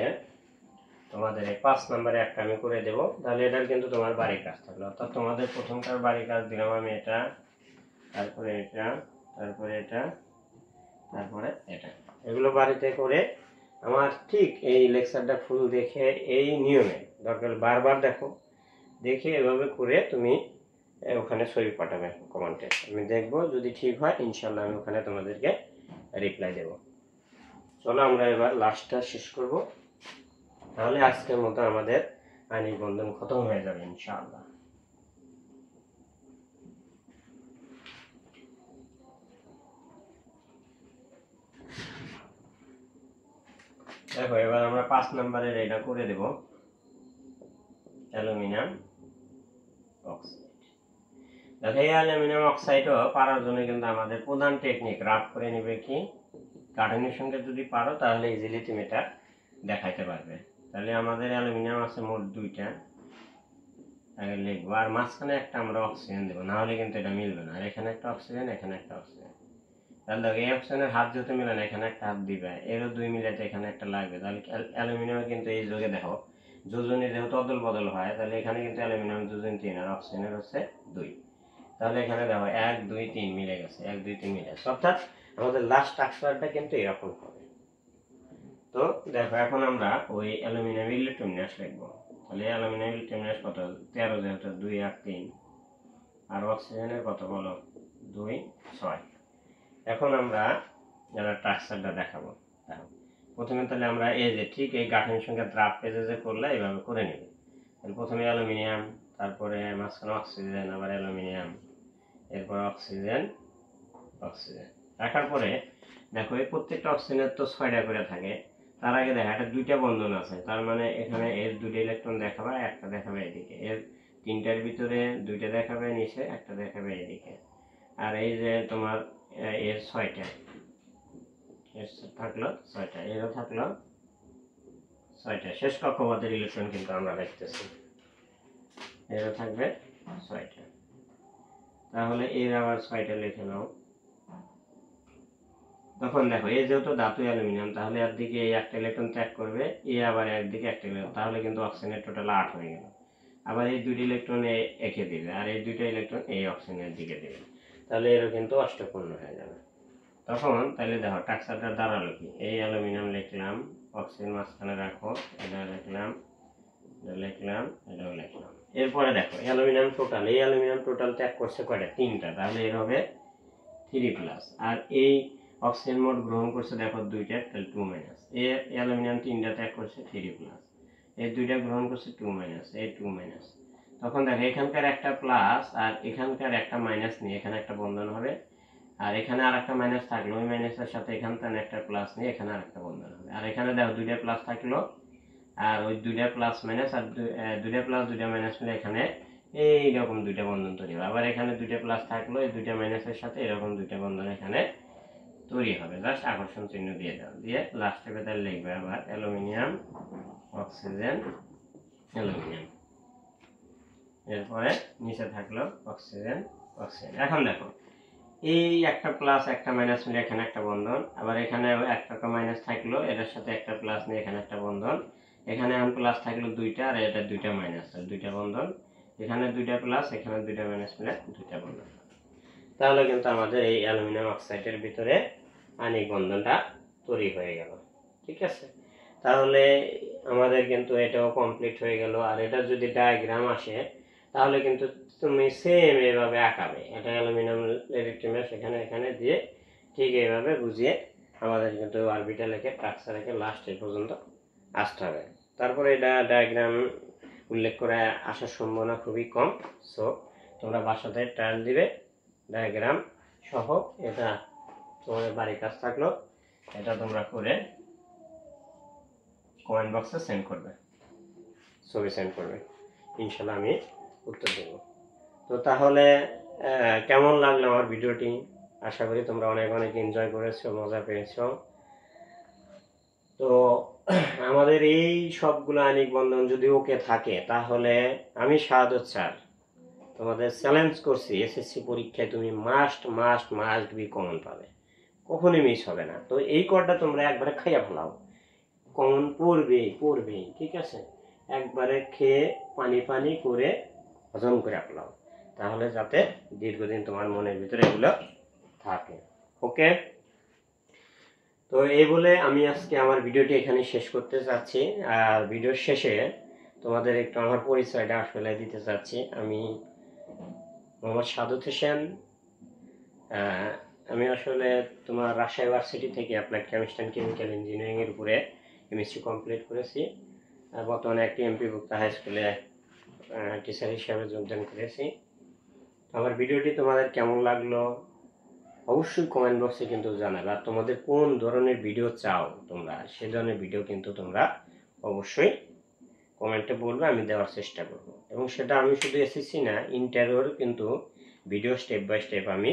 তোমাদের এই 5 নম্বরে একটা আমি করে দেব, তাহলে এটার কিন্তু তোমার বাড়ির কাজ থাকলো। অর্থাৎ তোমাদের প্রথমটার বাড়ির কাজ দিলাম আমি এটা, তারপরে এটা, তারপরে এটা, তারপরে এটা। এগুলো বাড়িতে করে আমার ঠিক এই লেকচারটা ফুল দেখে এই নিয়মে দরকার বারবার দেখো, দেখে এভাবে করে তুমি ওখানে ছবি পাঠাবে কমেন্টে, আমি দেখবো যদি ঠিক হয় ইনশাল্লাহ আমি ওখানে তোমাদেরকে রিপ্লাই দেব। চলো আমরা এবার লাস্টটা শেষ করব, তাহলে আজকের মতো আমাদের আণবিক বন্ধন খতম হয়ে যাবে ইনশাআল্লাহ। দেখো এবার আমরা 5 নম্বরের এটা করে দেব, অ্যালুমিনিয়াম অক্সাইড। দেখো এই অ্যালুমিনিয়াম অক্সাইডও পারার জন্য কিন্তু আমাদের প্রধান টেকনিক রাফ করে নেবে কি, কাঠের সঙ্গে যদি পারো তাহলে ইজিলি তুমি এটা দেখাইতে পারবে। তাহলে আমাদের অ্যালুমিনিয়াম আছে মোট 2টা, আগে লিখবো, আর মাঝখানে একটা আমরা অক্সিজেন দেবো, না হলে কিন্তু এটা মিলবে না। আর এখানে একটা অক্সিজেন, এখানে একটা অক্সিজেন। তাহলে দেখো এই অক্সিজেনের হাত যেহেতু মিলে না, এখানে একটা হাত দিবে, এরও 2 মিলাতে এখানে একটা লাগবে। তাহলে অ্যালুমিনিয়াম কিন্তু এই যোগে দেখো যোজনী যেহেতু অদল বদল হয়, তাহলে এখানে কিন্তু অ্যালুমিনিয়াম যোজন 3 আর অক্সিজেনের হচ্ছে 2। তাহলে এখানে দেখো 1 2 3 মিলে গেছে, 1 2 3 মিলে গেছে, অর্থাৎ আমাদের লাস্ট স্ট্রাকচারটা কিন্তু এরকম হবে। তো দেখো এখন আমরা ওই অ্যালুমিনিয়াম ইলেকট্রোমিনাস লিখবো। তাহলে অ্যালুমিনিয়াম ইলেকট্রোমিনাস কত, 13 যেহেতু 2 8 3, আর অক্সিজেনের কত বলো 2 6। এখন আমরা যারা স্ট্রাকচারটা দেখাবো, প্রথমে তাহলে আমরা এই যে ঠিক এই গাঠনিক সঙ্গে দ্রাব পেজে যে করলে এইভাবে করে নেবে। তাহলে প্রথমে অ্যালুমিনিয়াম, তারপরে মাঝখানে অক্সিজেন, আবার অ্যালুমিনিয়াম, এরপর অক্সিজেন অক্সিজেন রাখার পরে দেখো এই প্রত্যেকটা অক্সিজেনের তো 6টা করে থাকে। তার আগে দেখা এটা 2টা বন্ধন আছে, তার মানে এখানে এর 2টা ইলেকট্রন দেখাবে, একটা দেখাবে এদিকে, এর 3টার ভিতরে 2টা দেখাবে নিচে, একটা দেখাবে এদিকে। আর এই যে তোমার এর 6টা, এর থাকলো 6টা, এরও থাকলো 6টা। শেষ কক্ষপথের ইলেকট্রন কিন্তু আমরা দেখতেছি, এরও থাকবে 6টা। তাহলে এর আবার 6টা লিখে নাও। তখন দেখো এই যেহেতু ধাতু অ্যালুমিনিয়াম, তাহলে এর দিকে এই একটা ইলেকট্রন ত্যাগ করবে, এ আবার একদিকে একটা ইলেকট্রন, তাহলে কিন্তু অক্সিজেনের টোটাল 8 হয়ে গেল। আবার এই 2টি ইলেকট্রন একে দিবে, আর এই 2টা ইলেকট্রন এই অক্সিজেনের দিকে দিবে, তাহলে এরও কিন্তু অষ্টপূর্ণ হয়ে যাবে। তখন তাহলে দেখো স্ট্রাকচারটা দাঁড়ালো কি, এই অ্যালুমিনিয়াম লিখলাম, অক্সিজেন মাঝখানে রাখো, এটা লিখলাম, এটা লিখলাম, এটাও লিখলাম। এরপরে দেখো অ্যালুমিনিয়াম টোটাল, এই অ্যালুমিনিয়াম টোটাল ত্যাগ করছে কয়টা, 3টা, তাহলে এর হবে 3+। আর এই অক্সিজেন মোট গ্রহণ করছে দেখো 2টা, তাহলে 2-। এই অ্যালুমিনিয়াম 3টা ত্যাগ করছে 3+, এই 2টা গ্রহণ করছে 2-, এই 2-। তখন দেখো এখানকার একটা প্লাস আর এখানকার একটা মাইনাস নিয়ে এখানে একটা বন্ধন হবে, আর এখানে আর একটা মাইনাস থাকলো, ওই মাইনাসের সাথে এখানে একটা প্লাস নিয়ে এখানে আরেকটা বন্ধন হবে। আর এখানে দেখো 2টা প্লাস থাকলো, আর ওই 2টা প্লাস মাইনাস আর 2টা প্লাস 2টা মাইনাস মিলে এখানে এইরকম 2টা বন্ধন তৈরি হবে। আবার এখানে 2টা প্লাস থাকলো, এই 2টা মাইনাসের সাথে এরকম 2টা বন্ধন এখানে তৈরি হবে। জাস্ট আকর্ষণ চিহ্ন দিয়ে দাও, দিয়ে লাস্টে বেতাল লিখবে আবার অ্যালুমিনিয়াম অক্সিজেন অ্যালুমিনিয়াম, এরপরে নিচে থাকলো অক্সিজেন অক্সিজেন। এখন দেখো এই একটা প্লাস একটা মাইনাস মিলে এখানে একটা বন্ধন, আবার এখানে একটা মাইনাস থাকলো, এটার সাথে একটা প্লাস নিয়ে এখানে একটা বন্ধন, এখানে এখন প্লাস থাকলো 2টা, আর এটা 2টা মাইনাস, 2টা বন্ধন, এখানে 2টা প্লাস এখানে 2টা মাইনাস মিলে 2টা বন্ধন। তাহলে কিন্তু আমাদের এই অ্যালুমিনিয়াম অক্সাইডের ভিতরে আণবিক বন্ধনটা তৈরি হয়ে গেল। ঠিক আছে, তাহলে আমাদের কিন্তু এটাও কমপ্লিট হয়ে গেল। আর এটা যদি ডায়াগ্রাম আসে তাহলে কিন্তু তুমি সেম এইভাবে আঁকাবে, এটা অ্যালুমিনিয়াম ইলেকট্রোমিনাস এখানে এখানে দিয়ে ঠিক এইভাবে বুঝিয়ে আমাদের কিন্তু অরবিটাল একে স্ট্রাকচার একে লাস্ট এই পর্যন্ত আসতে হবে। তারপরে এটা ডায়াগ্রাম উল্লেখ করে আসার সম্ভাবনা খুবই কম। সো তোমরা বাসাতে ট্রায়াল দিবে ডায়াগ্রাম সহ, এটা তোমাদের বাড়ির কাজ থাকলো, এটা তোমরা করে কমেন্ট বক্সে সেন্ড করবে, ছবি সেন্ড করবে, ইনশাল্লাহ আমি উত্তর দেব। তো তাহলে কেমন লাগলো আমার ভিডিওটি, আশা করি তোমরা অনেক অনেক এনজয় করেছো, মজা পেয়েছো। তো আমাদের এই সবগুলো আইনিক বন্ধন যদি ওকে থাকে, তাহলে আমি শাহাদত স্যার তোমাদের চ্যালেঞ্জ করছি, এসএসসি পরীক্ষায় তুমি মাস্ট বি কমন পাবে, কখনোই মিস হবে না। তো এই কডটা তোমরা একবারে খাইয়া ফেলাও, কমন পড়বেই, ঠিক আছে? একবারে খেয়ে পানি করে হজম করে ফেলাও, তাহলে যাতে দীর্ঘদিন তোমার মনের ভিতরে এগুলো থাকে। ওকে, তো এই বলে আমি আজকে আমার ভিডিওটি এখানে শেষ করতে চাচ্ছি। আর ভিডিওর শেষে তোমাদের একটু আমার পরিচয়টা আসলে দিতে চাচ্ছি। আমি মোহাম্মদ সাদত হোসেন। আমি আসলে তোমার রাজশাহী ইউনিভার্সিটি থেকে applied chemistry and chemical engineering এর উপরে কেমিস্ট্রি কমপ্লিট করেছি। বর্তমানে একটি এমপিভুক্ত হাই স্কুলে টিচার হিসাবে যোগদান করেছি। আমার ভিডিওটি তোমাদের কেমন লাগলো অবশ্যই কমেন্ট বক্সে কিন্তু জানাবে। আর তোমাদের কোন ধরনের ভিডিও চাও তোমরা, সে ধরনের ভিডিও কিন্তু তোমরা অবশ্যই কমেন্টে বলবে, আমি দেওয়ার চেষ্টা করব। এবং সেটা আমি শুধু এসএসসি না, ইন্টারভিউর কিন্তু ভিডিও স্টেপ বাই স্টেপ আমি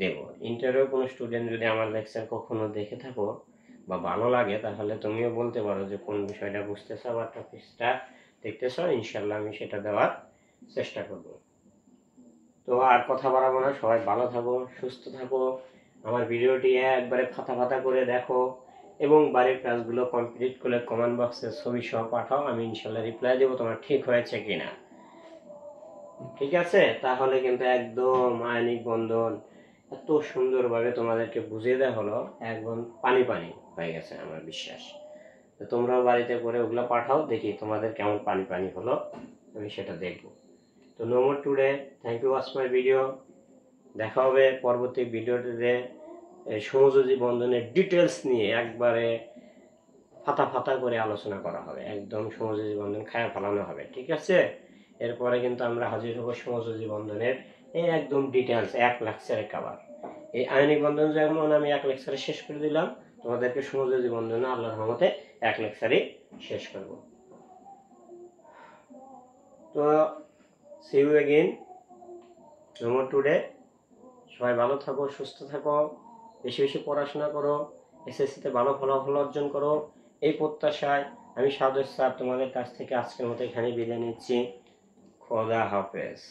দেব। ইন্টারভিউ কোনো স্টুডেন্ট যদি আমার লেকচার কখনো দেখে থাকো বা ভালো লাগে, তাহলে তুমিও বলতে পারো যে কোন বিষয়টা বুঝতেছো বা টপিকটা দেখতেছো, ইনশাল্লাহ আমি সেটা দেওয়ার চেষ্টা করব। তো আর কথা বাড়াবো না, সবাই ভালো থাকো, সুস্থ থাকো। আমার ভিডিওটি একবারে ফাতা করে দেখো এবং বাড়ির কাজগুলো কমপ্লিট করে কমেন্ট বক্সে ছবি সহ পাঠাও, আমি ইনশাল্লাহ রিপ্লাই দেবো তোমার ঠিক হয়েছে কিনা। ঠিক আছে? তাহলে কিন্তু একদম আইনিক বন্ধন এত সুন্দরভাবে তোমাদেরকে বুঝিয়ে দেওয়া হলো, একদম পানি হয়ে গেছে আমার বিশ্বাস। তো তোমরাও বাড়িতে করে ওগুলো পাঠাও, দেখি তোমাদের কেমন পানি হলো, আমি সেটা দেখবো। তো no more today, thank you watch my video. দেখা হবে পরবর্তী ভিডিওটিতে সমযোজী বন্ধনের ডিটেলস নিয়ে একবারে ফাতা করে আলোচনা করা হবে, একদম সমযোজী বন্ধন খায়া ফেলানো হবে, ঠিক আছে? এরপরে কিন্তু আমরা হাজির হব সমযোজী বন্ধনের এই একদম ডিটেলস 1 লেকচারে কভার। এই আইনিক বন্ধন যেমন আমি 1 লেকচারে শেষ করে দিলাম, তোমাদেরকে সমযোজী বন্ধন আল্লাহর রহমতে 1 লেকচারে শেষ করব। তো see you again, no more today. সবাই ভালো থাকো, সুস্থ থাকো, বেশি পড়াশোনা করো, এসএসসিতে ভালো ফলাফল অর্জন করো, এই প্রত্যাশায় আমি সাদর স্যার তোমাদের কাছ থেকে আজকের মতো এখানে বিদায় নিচ্ছি। খোদা হাফেজ।